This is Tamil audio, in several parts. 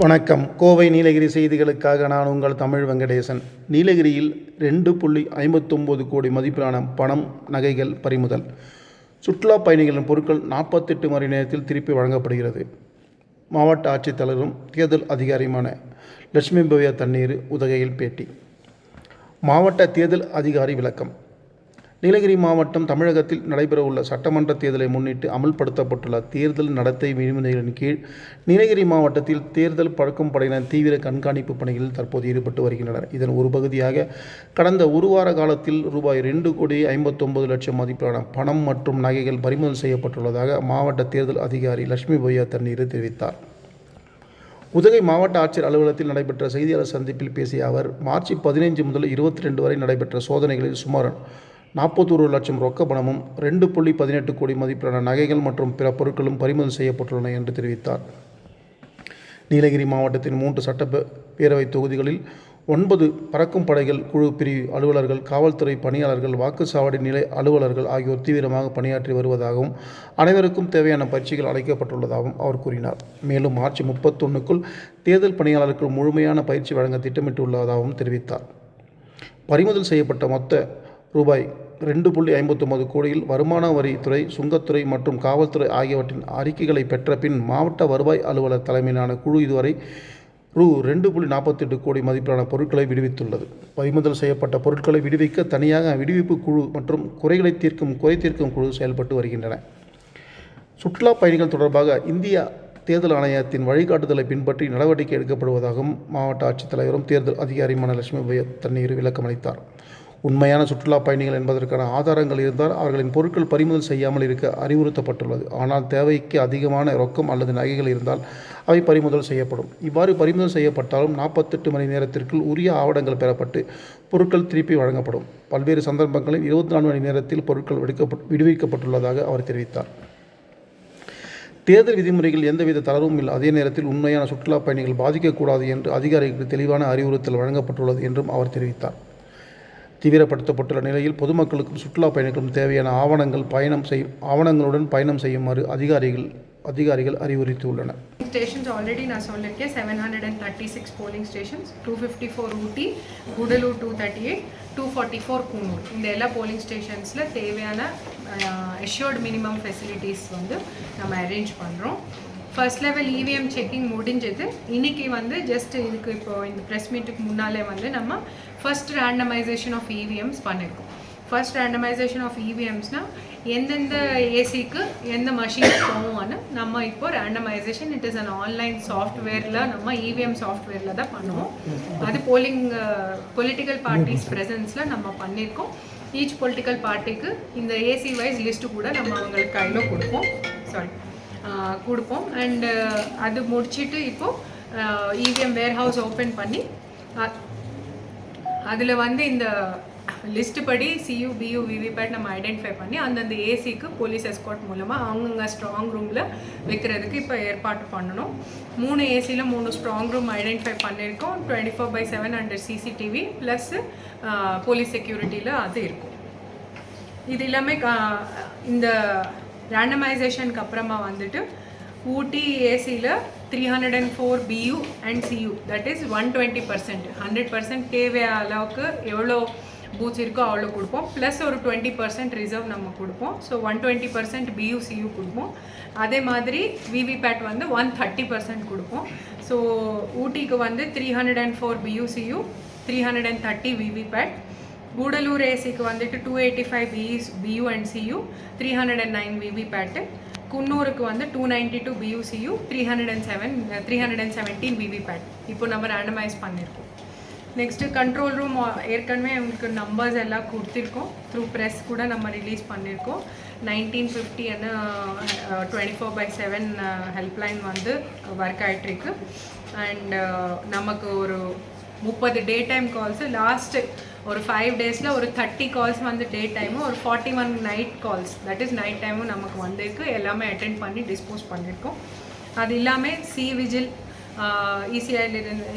வணக்கம். கோவை நீலகிரி செய்திகளுக்காக நான் உங்கள் தமிழ் வெங்கடேசன். நீலகிரியில் 2.59 கோடி மதிப்பிலான பணம், நகைகள் பறிமுதல். சுற்றுலா பயணிகளின் பொருட்கள் 48 மணி நேரத்தில் திருப்பி வழங்கப்படுகிறது. மாவட்ட ஆட்சித்தலைவரும் தேர்தல் அதிகாரியுமான லட்சுமி பவ்யா தண்ணீர் உதகையில் பேட்டி. மாவட்ட தேர்தல் அதிகாரி விளக்கம். நீலகிரி மாவட்டம் தமிழகத்தில் நடைபெறவுள்ள சட்டமன்ற தேர்தலை முன்னிட்டு அமல்படுத்தப்பட்டுள்ள தேர்தல் நடத்தை விதிமுறைகளின் கீழ் நீலகிரி மாவட்டத்தில் தேர்தல் பறக்கும் படையினர் தீவிர கண்காணிப்பு பணிகளில் தற்போது ஈடுபட்டு வருகின்றனர். இதன் ஒரு பகுதியாக கடந்த ஒரு வார காலத்தில் ரூபாய் 2,59,00,000 மதிப்பிலான பணம் மற்றும் நகைகள் பறிமுதல் செய்யப்பட்டுள்ளதாக மாவட்ட தேர்தல் அதிகாரி லட்சுமி பவ்யா தண்ணீர் தெரிவித்தார். உதகை மாவட்ட ஆட்சியர் அலுவலகத்தில் நடைபெற்ற செய்தியாளர் சந்திப்பில் பேசிய அவர், மார்ச் 15 முதல் 22 வரை நடைபெற்ற சோதனைகளில் சுமார் 41 லட்சம் ரொக்க பணமும் 2.18 கோடி மதிப்பிலான நகைகள் மற்றும் பிற பொருட்களும் பறிமுதல் செய்யப்பட்டுள்ளன என்று தெரிவித்தார். நீலகிரி மாவட்டத்தின் 3 சட்டப்பேரவை தொகுதிகளில் 9 பறக்கும் படைகள் குழு பிரிவு அலுவலர்கள், காவல்துறை பணியாளர்கள், வாக்குச்சாவடி நிலை அலுவலர்கள் ஆகியோர் தீவிரமாக பணியாற்றி வருவதாகவும் அனைவருக்கும் தேவையான பயிற்சிகள் அளிக்கப்பட்டுள்ளதாகவும் அவர் கூறினார். மேலும் மார்ச் 31க்குள் தேர்தல் பணியாளர்களுக்கு முழுமையான பயிற்சி வழங்க திட்டமிட்டுள்ளதாகவும் தெரிவித்தார். பறிமுதல் செய்யப்பட்ட மொத்த ரூபாய் 2.59 கோடியில் வருமான வரித்துறை, சுங்கத்துறை மற்றும் காவல்துறை ஆகியவற்றின் அறிக்கைகளை பெற்ற பின் மாவட்ட வருவாய் அலுவலர் தலைமையிலான குழு இதுவரை ரூ. 2.48 கோடி மதிப்பிலான பொருட்களை விடுவித்துள்ளது. பறிமுதல் செய்யப்பட்ட பொருட்களை விடுவிக்க தனியாக விடுவிப்பு குழு மற்றும் குறை தீர்க்கும் குழு செயல்பட்டு வருகின்றன. சுற்றுலா பயணிகள் தொடர்பாக இந்திய தேர்தல் ஆணையத்தின் வழிகாட்டுதலை பின்பற்றி நடவடிக்கை எடுக்கப்படுவதாகவும் மாவட்ட ஆட்சித்தலைவரும் தேர்தல் அதிகாரியுமான லட்சுமி பவ்யா தண்ணீர் விளக்கமளித்தார். உண்மையான சுற்றுலா பயணிகள் என்பதற்கான ஆதாரங்கள் இருந்தால் அவர்களின் பொருட்கள் பறிமுதல் செய்யாமல் இருக்க அறிவுறுத்தப்பட்டுள்ளது. ஆனால் தேவைக்கு அதிகமான ரொக்கம் அல்லது நகைகள் இருந்தால் அவை பறிமுதல் செய்யப்படும். இவ்வாறு பறிமுதல் செய்யப்பட்டாலும் 48 மணி நேரத்திற்குள் உரிய ஆவணங்கள் பெறப்பட்டு பொருட்கள் திருப்பி வழங்கப்படும். பல்வேறு சந்தர்ப்பங்களில் 24 மணி நேரத்தில் பொருட்கள் விடுவிக்கப்பட்டுள்ளதாக அவர் தெரிவித்தார். தேர்தல் விதிமுறைகள் எந்தவித தளர்வும் இல்லை. அதே நேரத்தில் உண்மையான சுற்றுலா பயணிகள் பாதிக்கக்கூடாது என்று அதிகாரிகளுக்கு தெளிவான அறிவுறுத்தல் வழங்கப்பட்டுள்ளது என்றும் அவர் தெரிவித்தார். தீவிரப்படுத்தப்பட்டுள்ள நிலையில் பொதுமக்களுக்கும் சுற்றுலா பயணிகளுக்கும் தேவையான ஆவணங்களுடன் பயணம் செய்யுமாறு அதிகாரிகள் அறிவுறுத்தியுள்ளனர். ஸ்டேஷன்ஸ் ஆல்ரெடி நான் சொல்லியிருக்கேன். 736 போலிங் ஸ்டேஷன்ஸ், 254 ஊட்டி, கூடலூர் 238, 244 கூனூர். இந்த எல்லா போலிங் ஸ்டேஷன்ஸில் தேவையான அஷ்யூர்ட் மினிமம் ஃபெசிலிட்டிஸ் நம்ம அரேஞ்ச் பண்ணுறோம். ஃபர்ஸ்ட் லெவல் இவிஎம் செக்கிங் முடிஞ்சது. இன்றைக்கி ஜஸ்ட் இதுக்கு இப்போ இந்த ப்ரெஸ் மீட்டுக்கு முன்னாலே நம்ம ஃபர்ஸ்ட் ரேண்டமைசேஷன் ஆஃப் இவிஎம்ஸ் பண்ணியிருக்கோம். ஃபர்ஸ்ட் ரேண்டமைசேஷன் ஆஃப் இவிஎம்ஸ்னால் எந்தெந்த ஏசிக்கு எந்த மஷின் போவோம்னு நம்ம இப்போ randomisation it is an online சாஃப்ட்வேரில் நம்ம இவிஎம் சாஃப்ட்வேரில் தான் பண்ணுவோம். அது பொலிட்டிக்கல் பார்ட்டிஸ் ப்ரெசன்ஸில் நம்ம பண்ணியிருக்கோம். ஈச் பொலிட்டிக்கல் பார்ட்டிக்கு இந்த ஏசி வைஸ் லிஸ்ட்டு கூட நம்ம அவங்களுக்கு கையில் கொடுப்போம். அண்டு அது முடிச்சுட்டு இப்போது இவிஎம் வேர்ஹவுஸ் ஓப்பன் பண்ணி அதில் இந்த லிஸ்ட்டு படி சியூ, பியூ, விவிபேட் நம்ம ஐடென்டிஃபை பண்ணி அந்தந்த ஏசிக்கு போலீஸ் எஸ்கார்ட் மூலமாக அவங்கங்க ஸ்ட்ராங் ரூமில் வைக்கிறதுக்கு இப்போ ஏற்பாடு பண்ணணும். 3 ஏசியில் 3 ஸ்ட்ராங் ரூம் ஐடென்டிஃபை பண்ணியிருக்கோம். 24/7 அண்டர் சிசிடிவி ப்ளஸ் போலீஸ் செக்யூரிட்டியில் அது இருக்கும். இது எல்லாமே இந்த ரேண்டமைசேஷனுக்கு அப்புறமா ஊட்டி ஏசியில் 304 பியூ அண்ட் சியூ, தட் இஸ் 120%, 100% தேவையான அளவுக்கு எவ்வளோ பூத்ஸ் இருக்கோ அவ்வளோ கொடுப்போம். ப்ளஸ் ஒரு 20% ரிசர்வ் நம்ம கொடுப்போம். ஸோ 120% பியூ, சியூ கொடுப்போம். அதே மாதிரி விவிபேட் 130% கொடுப்போம். ஸோ ஊட்டிக்கு 304 பியூ, சியூ, 330 விவிபேட். கூடலூர் ஏசிக்கு 285 பியூ அண்ட் சியூ, 309 விவிபேட்டு. குன்னூருக்கு 292 பியூசியூ, 317 விவிபேட் இப்போ நம்ம ரேண்டமைஸ் பண்ணியிருக்கோம். நெக்ஸ்ட்டு கண்ட்ரோல் ரூம் ஏற்கனவே உங்களுக்கு நம்பர்ஸ் எல்லாம் கொடுத்துருக்கோம். த்ரூ ப்ரெஸ் கூட நம்ம ரிலீஸ் பண்ணியிருக்கோம். 1950 24/7 ஹெல்ப்லைன் ஒர்க் ஆகிட்டுருக்கு. அண்ட் நமக்கு ஒரு 30 டே டைம் கால்ஸு, லாஸ்ட்டு ஒரு 5 டேஸில் ஒரு 30 கால்ஸ் டே டைமும், ஒரு 41 night calls, that is night டைமும் நமக்கு வந்திருக்கு. எல்லாமே அட்டென்ட் பண்ணி டிஸ்போஸ் பண்ணியிருக்கோம். அது இல்லாமல் சி விஜில்,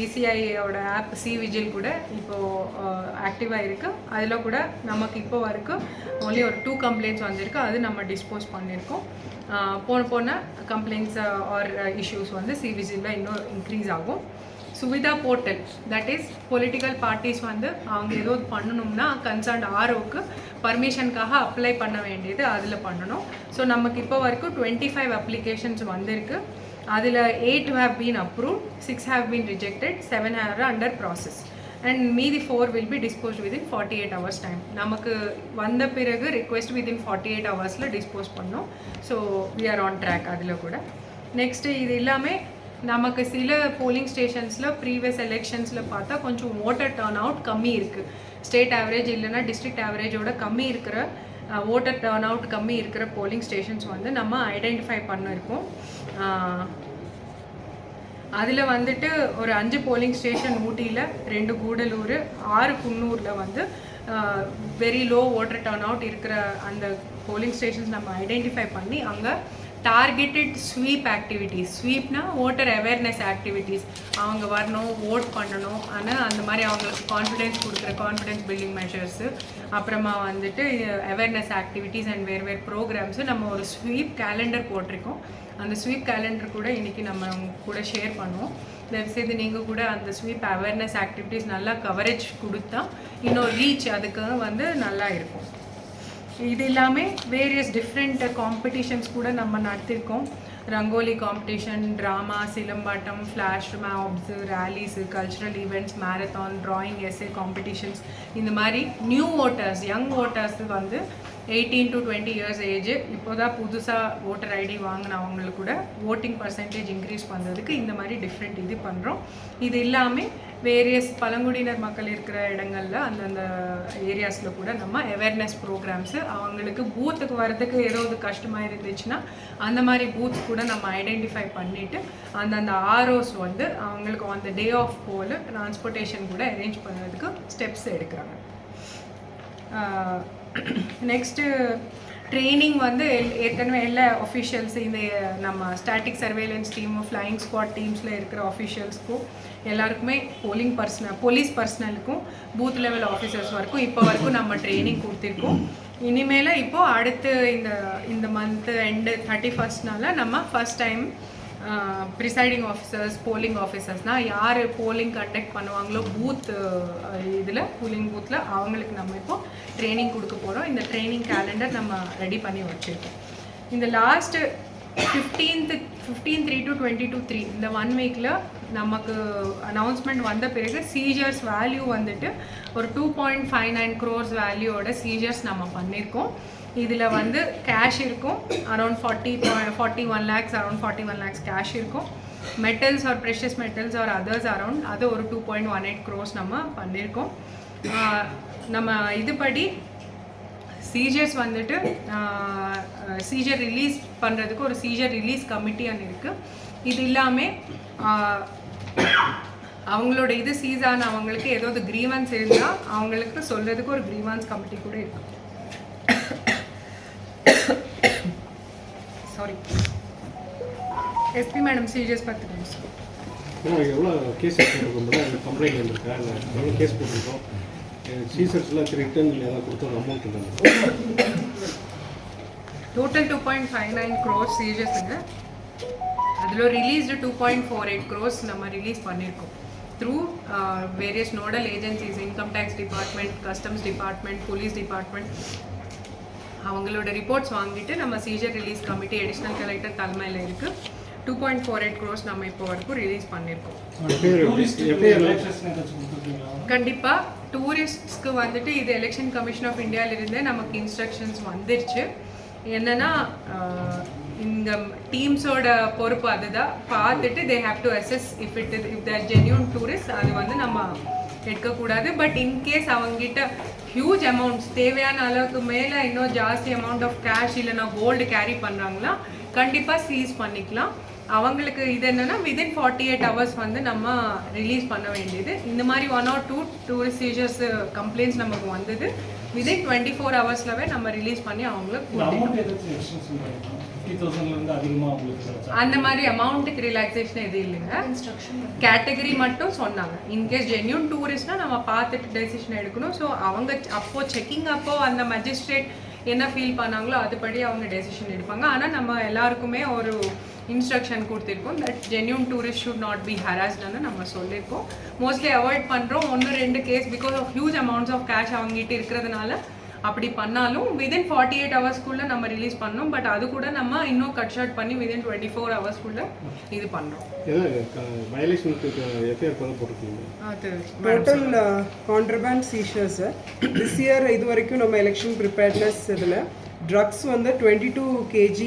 இசிஐயோட ஆப் சி விஜில் கூட இப்போது ஆக்டிவாக இருக்குது. அதில் கூட நமக்கு இப்போ வரைக்கும் ஒன்லி ஒரு 2 கம்ப்ளைண்ட்ஸ் வந்திருக்கு. அது நம்ம டிஸ்போஸ் பண்ணியிருக்கோம். போன கம்ப்ளைண்ட்ஸ் ஆர் இஷ்யூஸ் வந்து சி விஜிலில் இன்னும் இன்க்ரீஸ் ஆகும். Suvidha portal, that is political parties வந்து அவங்க ஏதோ பண்ணணும்னா கன்சர்ன்ட் ஆர்ஓக்கு பர்மிஷனுக்காக அப்ளை பண்ண வேண்டியது அதில் பண்ணணும். ஸோ நமக்கு இப்போ வரைக்கும் 25 அப்ளிகேஷன்ஸ் வந்திருக்கு. அதில் 8 have been approved, 6 have been rejected, 7 are under process and மீதி 4 will be disposed within 48 hours time. நமக்கு வந்த பிறகு ரிக்வெஸ்ட் within 48 ஹவர்ஸில் டிஸ்போஸ் பண்ணோம். So we are on track. அதில் கூட நெக்ஸ்ட்டு இது எல்லாமே நமக்கு சில போலிங் ஸ்டேஷன்ஸில் ப்ரீவியஸ் எலெக்ஷன்ஸில் பார்த்தா கொஞ்சம் ஓட்டர் டர்ன் அவுட் கம்மி இருக்குது. ஸ்டேட் ஆவரேஜ் இல்லைன்னா டிஸ்ட்ரிக்ட் ஆவரேஜோட கம்மி இருக்கிற ஓட்டர் டர்ன் அவுட் கம்மி இருக்கிற போலிங் ஸ்டேஷன்ஸ் வந்து நம்ம ஐடென்டிஃபை பண்ணியிருக்கோம். அதில் வந்துட்டு ஒரு 5 போலிங் ஸ்டேஷன் ஊட்டியில், 2 கூடலூர், 6 குன்னூரில் வந்து very low voter turnout இருக்கிற அந்த போலிங் ஸ்டேஷன்ஸ் நம்ம ஐடென்டிஃபை பண்ணி அங்கே டார்கெட்டட் ஸ்வீப் ஆக்டிவிட்டீஸ், ஸ்வீப்னா ஓட்டர் அவேர்னஸ் ஆக்டிவிட்டீஸ், அவங்க வரணும், ஓட் பண்ணணும், ஆனால் அந்த மாதிரி அவங்களுக்கு கான்ஃபிடென்ஸ் கொடுக்குற கான்ஃபிடென்ஸ் பில்டிங் மெஷர்ஸு, அப்புறமா வந்துட்டு அவேர்னஸ் ஆக்டிவிட்டீஸ் அண்ட் வேறு ப்ரோக்ராம்ஸு நம்ம ஒரு ஸ்வீப் கேலண்டர் போட்டிருக்கோம். அந்த ஸ்வீப் கேலண்டர் கூட இன்றைக்கி நம்ம கூட ஷேர் பண்ணுவோம். தயவுசெய்து நீங்கள் கூட அந்த ஸ்வீப் அவேர்னஸ் ஆக்டிவிட்டீஸ் நல்லா கவரேஜ் கொடுத்தா இன்னும் ரீச் அதுக்கு வந்து நல்லா இருக்கும். இது எல்லாமே வேரியஸ் டிஃப்ரெண்ட் காம்படிஷன்ஸ் கூட நம்ம நடத்திருக்கோம். Rangoli competition, drama, silambattam, flash mobs, rallies, cultural events, marathon, drawing, essay competitions, இந்த மாதிரி நியூ ஓட்டர்ஸ், யங் ஓட்டர்ஸ் வந்து 18 to 20 இயர்ஸ் ஏஜ் இப்போ தான் புதுசாக ஓட்டர் ஐடி வாங்கினவங்களுக்கு கூட ஓட்டிங் பர்சன்டேஜ் இன்க்ரீஸ் பண்ணுறதுக்கு இந்த மாதிரி டிஃப்ரெண்ட் இது பண்ணுறோம். இது இல்லாமல் வேரியஸ் பழங்குடியினர் மக்கள் இருக்கிற இடங்களில் அந்தந்த ஏரியாஸில் கூட நம்ம அவேர்னஸ் ப்ரோக்ராம்ஸு, அவங்களுக்கு பூத்துக்கு வர்றதுக்கு ஏதாவது கஷ்டமாக இருந்துச்சுன்னா அந்த மாதிரி பூத்ஸ் கூட நம்ம ஐடென்டிஃபை பண்ணிவிட்டு அந்தந்த ஆர்ஓஸ் வந்து அவங்களுக்கு அந்த டே ஆஃப் போல் டிரான்ஸ்போர்ட்டேஷன் கூட அரேஞ்ச் பண்ணுறதுக்கு ஸ்டெப்ஸ் எடுக்கிறாங்க. நெக்ஸ்ட்டு ட்ரைனிங் வந்து ஏற்கனவே எல்லா அஃபிஷியல்ஸ், இந்த நம்ம static surveillance team, flying squad டீம்ஸில் இருக்கிற அஃபிஷியல்ஸ்க்கும் எல்லாருக்குமே போலீஸ் பர்சனலுக்கும் பூத் லெவல் ஆஃபீஸர்ஸ் வரைக்கும் இப்போ வரைக்கும் நம்ம ட்ரைனிங் கொடுத்துருக்கோம். இனிமேல் இப்போது அடுத்து இந்த மந்த்து எண்டு 31st நம்ம first time presiding officers, polling ஆஃபீஸர்ஸ்னால் யார் போலிங் கண்டக்ட் பண்ணுவாங்களோ பூத் இதில் போலிங் பூத்தில் அவங்களுக்கு நம்ம இப்போது ட்ரைனிங் கொடுக்க போகிறோம். இந்த ட்ரைனிங் கேலண்டர் நம்ம ரெடி பண்ணி வச்சுருக்கோம். இந்த லாஸ்ட்டு 15/3 to 22/3 இந்த 1 வீக்கில் நமக்கு அனௌன்ஸ்மெண்ட் வந்த பிறகு சீஜர்ஸ் வேல்யூ வந்துட்டு ஒரு 2.59 crores வேல்யூவோட சீஜர்ஸ் நம்ம பண்ணியிருக்கோம். இதில் வந்து கேஷ் இருக்கும் அரௌண்ட் 41 lakhs கேஷ் இருக்கும். Metals are precious metals are others around அது ஒரு 2.18 crores நம்ம பண்ணியிருக்கோம். நம்ம இதுபடி சீஜர்ஸ் வந்துட்டு சீஜர் ரிலீஸ் பண்ணுறதுக்கு ஒரு சீஜர் ரிலீஸ் கமிட்டின்னு இருக்குது. இது இல்லாமல் அவங்களோட இது சீஸான அவங்களுக்கு ஏதாவது க்ரீவன்ஸ் இருந்தால் அவங்களுக்கு சொல்கிறதுக்கு ஒரு க்ரீவன்ஸ் கமிட்டி கூட இருக்குது. சாரி எஸ்பி மேடம் சீஜர்ஸ் பற்றி நிமிஷம். எவ்வளோ கேஸ் கம்ப்ளைண்ட் வந்திருக்கா, இல்லை எவ்வளோ கேஸ் போட்டிருக்கோம், சீசர்ஸ்லாம் ரிட்டர்ன் ஏதாவது கொடுத்த அமௌண்ட் இல்லை. டோட்டல் 2.59 crores சீஜர்ஸுங்க. அதில் ரிலீஸ்டு 2.48 crores நம்ம ரிலீஸ் பண்ணியிருக்கோம் through various nodal agencies, income tax department, customs department, police department அவங்களோட ரிப்போர்ட்ஸ் வாங்கிட்டு நம்ம seizure release committee additional collector தலைமையில் இருக்குது. 2.48 crores நம்ம இப்போ வரைக்கும் ரிலீஸ் பண்ணியிருக்கோம். கண்டிப்பாக டூரிஸ்ட்ஸ்க்கு வந்துட்டு இது எலெக்ஷன் கமிஷன் ஆஃப் இந்தியாவிலிருந்தே நமக்கு இன்ஸ்ட்ரக்ஷன்ஸ் வந்துருச்சு. என்னென்னா இந்த டீம்ஸோட பொறுப்பு அதுதான், பார்த்துட்டு they have to assess if there genuine tourist அது வந்து நம்ம எடுக்கக்கூடாது. பட் இன்கேஸ் அவங்ககிட்ட ஹியூஜ் அமௌண்ட்ஸ் தேவையான அளவுக்கு மேலே இன்னும் ஜாஸ்தி அமௌண்ட் ஆஃப் கேஷ் இல்லைனா கோல்டு கேரி பண்ணுறாங்களா கண்டிப்பாக சீஸ் பண்ணிக்கலாம். அவங்களுக்கு இது என்னென்னா வித்தின் 48 hours வந்து நம்ம ரிலீஸ் பண்ண வேண்டியது. இந்த மாதிரி 1 or 2 டூரிஸ்ட் சீஜர்ஸ் கம்ப்ளைண்ட்ஸ் நமக்கு வந்தது வித்தின் 24 hours நம்ம ரிலீஸ் பண்ணி அவங்களுக்கு 50,000 அதிகமாக உங்களுக்கு கிடைச்சா அந்த மாதிரி அமௌண்ட்டுக்கு ரிலாக்ஸேஷன் எதுவும் இல்லைங்க. கேட்டகரி மட்டும் சொன்னாங்க. இன்கேஸ் ஜென்யூன் டூரிஸ்ட்னா நம்ம பார்த்துட்டு டெசிஷன் எடுக்கணும். ஸோ அவங்க அப்போ செக்கிங் அப்போ அந்த மஜிஸ்ட்ரேட் என்ன ஃபீல் பண்ணாங்களோ அதுபடி அவங்க டெசிஷன் எடுப்பாங்க. ஆனால் நம்ம எல்லாருக்குமே ஒரு இன்ஸ்ட்ரக்ஷன் கொடுத்துருக்கோம் that genuine tourist should not be ஹராஸ்ட்னு நம்ம சொல்லியிருக்கோம். மோஸ்ட்லி அவாய்ட் பண்ணுறோம். 1-2 case because of huge amounts of cash அவங்ககிட்ட இருக்கிறதுனால அப்படி பண்ணாலும் விதின் 48 ஹவர்ஸ்க்குள்ளே நம்ம ரிலீஸ் பண்ணோம். பட் அது கூட நம்ம இன்னும் கட் ஷார்ட் பண்ணி விதின் 24 ஹவர்ஸ்க்குள்ளே இது பண்ணுறோம். வயலேஷனுக்கு எஃப்ஐஆர் பண்ண போட்டிருக்கீங்க. டோட்டல் கான்ட்ரபேண்ட் சீஷர்ஸ் திஸ் இயர் இது வரைக்கும் நம்ம எலெக்ஷன் ப்ரிப்பேர்ட்னஸ் இதில் ட்ரக்ஸ் வந்து 22 kg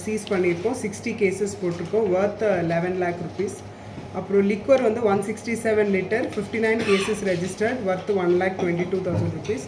சீஸ் பண்ணியிருக்கோம். 60 கேசஸ் போட்டிருக்கோம். வர்த் 11 lakh rupees. அப்புறம் லிக்வர் வந்து 167 லிட்டர் 59 கேசஸ் ரெஜிஸ்டர்ட் வர்த் 1,22,000 rupees.